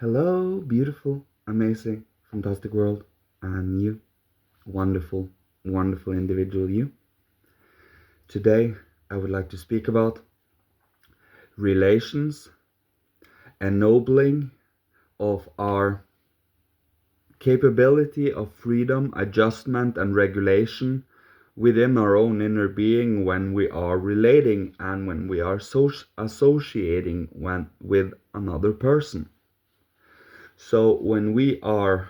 Hello, beautiful, amazing, fantastic world, and you, wonderful, wonderful individual you. Today, I would like to speak about relations, ennobling of our capability of freedom, adjustment, and regulation within our own inner being when we are relating and when we are associating with another person. So when we are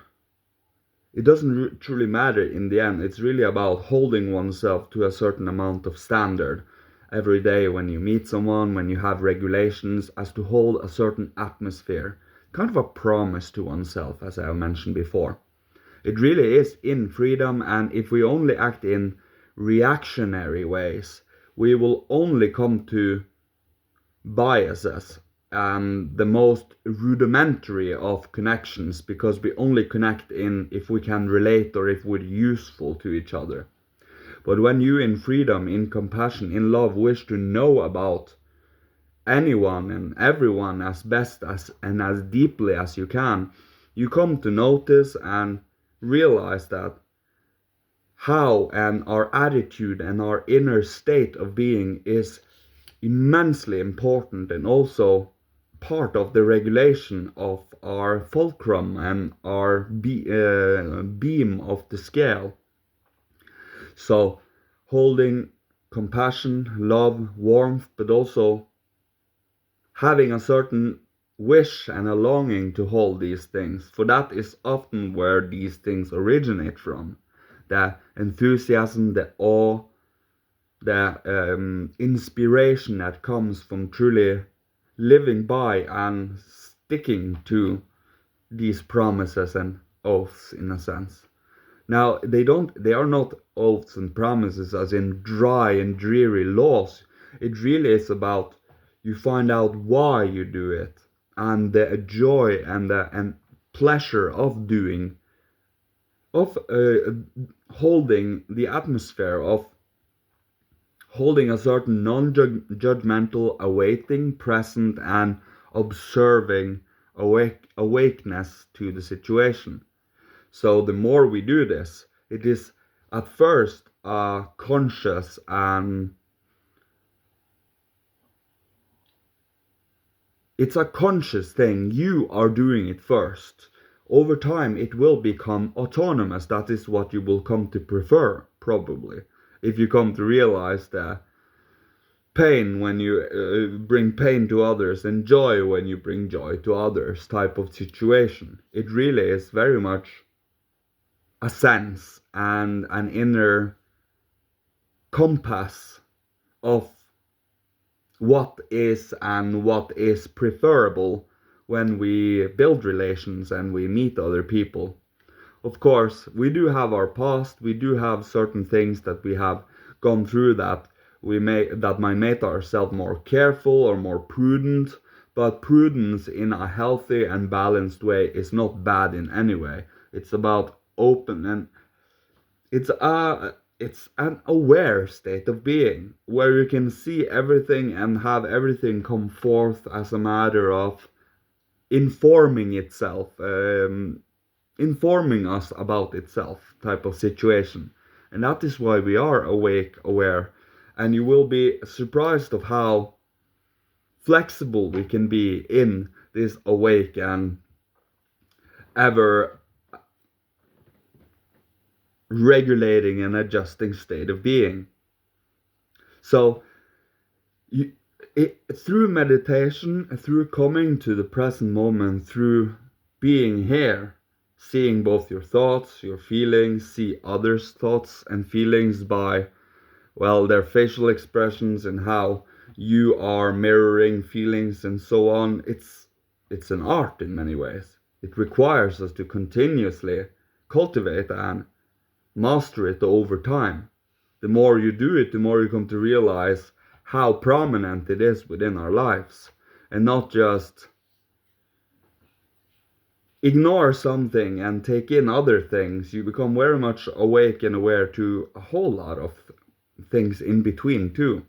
it doesn't truly matter in the end. It's really about holding oneself to a certain amount of standard every day when you meet someone, when you have regulations, as to hold a certain atmosphere. Kind of a promise to oneself, as I have mentioned before. It really is in freedom, and if we only act in reactionary ways, we will only come to biases and the most rudimentary of connections, because we only connect in if we can relate or if we're useful to each other. But when you in freedom, in compassion, in love wish to know about anyone and everyone as best as and as deeply as you can, you come to notice and realize that how and our attitude and our inner state of being is immensely important and also part of the regulation of our fulcrum and our beam of the scale. So holding compassion, love, warmth, but also having a certain wish and a longing to hold these things, for that is often where these things originate from. The enthusiasm, the awe, the inspiration that comes from truly living by and sticking to these promises and oaths in a sense. Now they are not oaths and promises as in dry and dreary laws. It really is about you find out why you do it and the joy and the and pleasure of doing, of holding the atmosphere of holding a certain non-judgmental awaiting, present, and observing awakeness to the situation. So the more we do this, it is at first conscious, and it's a conscious thing. You are doing it first. Over time, it will become autonomous. That is what you will come to prefer, probably, if you come to realize that pain when you bring pain to others and joy when you bring joy to others type of situation. It really is very much a sense and an inner compass of what is and what is preferable when we build relations and we meet other people. Of course, we do have our past, we do have certain things that we have gone through that might make ourselves more careful or more prudent, but prudence in a healthy and balanced way is not bad in any way. It's about open and it's an aware state of being where you can see everything and have everything come forth as a matter of informing itself, informing us about itself type of situation. And that is why we are awake, aware, and you will be surprised of how flexible we can be in this awake and ever regulating and adjusting state of being. So you, through meditation, through coming to the present moment, through being here, seeing both your thoughts, your feelings, see others' thoughts and feelings by, well, their facial expressions and how you are mirroring feelings and so on. It's an art in many ways. It requires us to continuously cultivate and master it over time. The more you do it, the more you come to realize how prominent it is within our lives, and not just ignore something and take in other things. You become very much awake and aware to a whole lot of things in between too.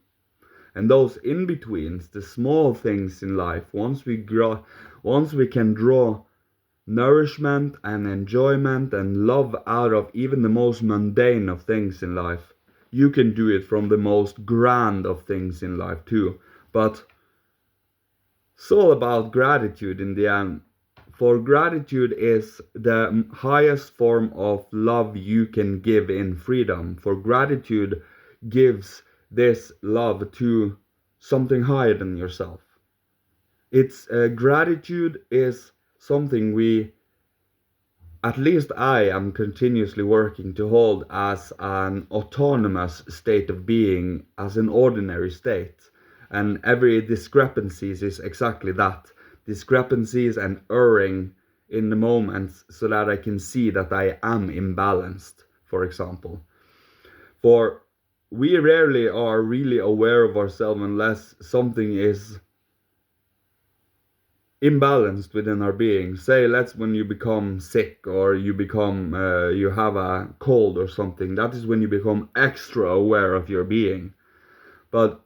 And those in betweens, the small things in life, once we can draw nourishment and enjoyment and love out of even the most mundane of things in life. You can do it from the most grand of things in life too. But it's all about gratitude in the end. For gratitude is the highest form of love you can give in freedom. For gratitude gives this love to something higher than yourself. It's gratitude is something we, at least I am continuously working to hold as an autonomous state of being, as an ordinary state. And every discrepancies is exactly that. Discrepancies and erring in the moments so that I can see that I am imbalanced, for example. For we rarely are really aware of ourselves unless something is imbalanced within our being. Say, let's when you become sick or you become you have a cold or something. That is when you become extra aware of your being. But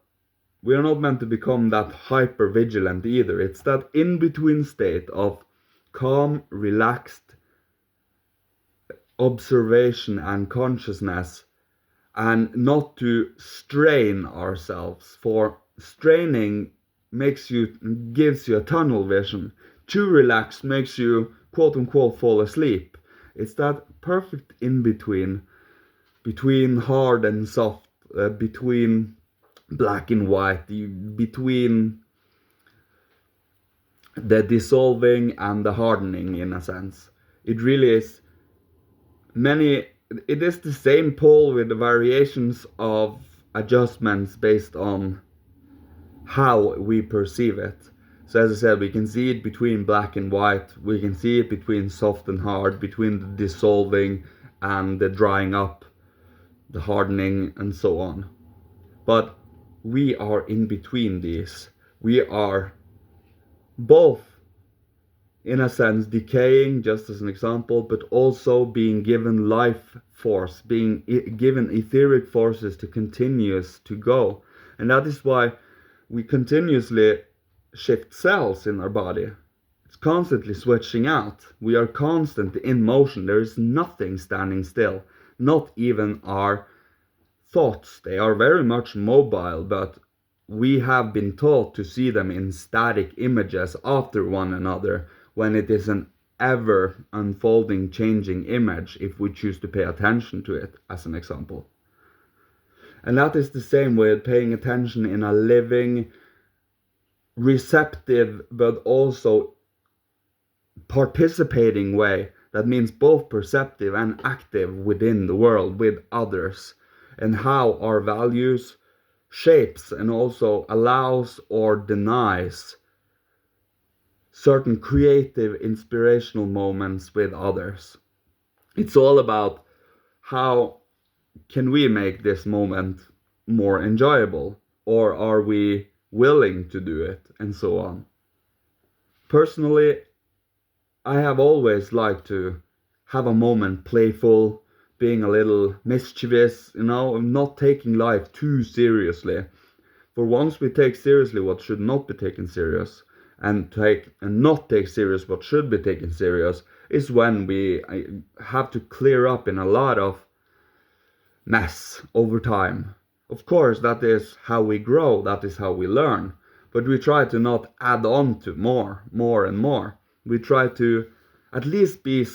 we are not meant to become that hyper vigilant either. It's that in between state of calm, relaxed observation and consciousness, and not to strain ourselves. For straining gives you a tunnel vision. Too relaxed makes you quote unquote fall asleep. It's that perfect in between hard and soft, between black and white, between the dissolving and the hardening in a sense. It really is many it is the same pole with the variations of adjustments based on how we perceive it. So as I said, we can see it between black and white, we can see it between soft and hard, between the dissolving and the drying up, the hardening, and so on. But we are in between these. We are both, in a sense, decaying, just as an example, but also being given life force, being given etheric forces to continuous to go. And that is why we continuously shift cells in our body. It's constantly switching out. We are constantly in motion. There is nothing standing still, not even our thoughts. They are very much mobile, but we have been taught to see them in static images after one another, when it is an ever unfolding, changing image if we choose to pay attention to it, as an example. And that is the same with paying attention in a living, receptive, but also participating way. That means both perceptive and active within the world, with others, and how our values shapes and also allows or denies certain creative, inspirational moments with others. It's all about how can we make this moment more enjoyable, or are we willing to do it, and so on. Personally, I have always liked to have a moment playful, being a little mischievous, not taking life too seriously. For once we take seriously what should not be taken serious, and not take serious what should be taken serious, is when we have to clear up in a lot of mess over time. Of course, that is how we grow, that is how we learn, but we try to not add on to more and more. We try to at least be in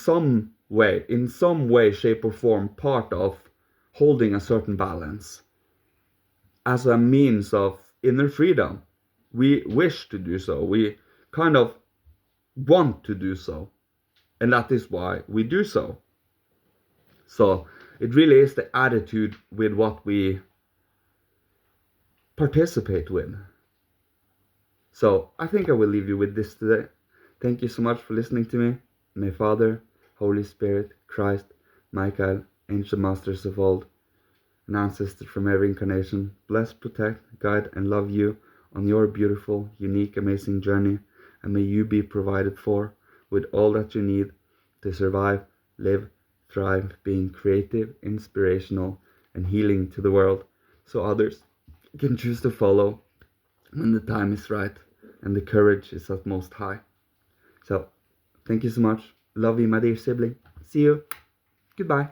some way, shape or form, part of holding a certain balance as a means of inner freedom. We wish to do so. We kind of want to do so. And that is why we do so. So it really is the attitude with what we participate with. So I think I will leave you with this today. Thank you so much for listening to me. May Father, Holy Spirit, Christ, Michael, ancient masters of old, and ancestors from every incarnation, bless, protect, guide, and love you on your beautiful, unique, amazing journey, and may you be provided for with all that you need to survive, live, thrive, being creative, inspirational, and healing to the world, so others can choose to follow when the time is right and the courage is at most high. So, Thank you so much. Love you, my dear sibling. See you. Goodbye.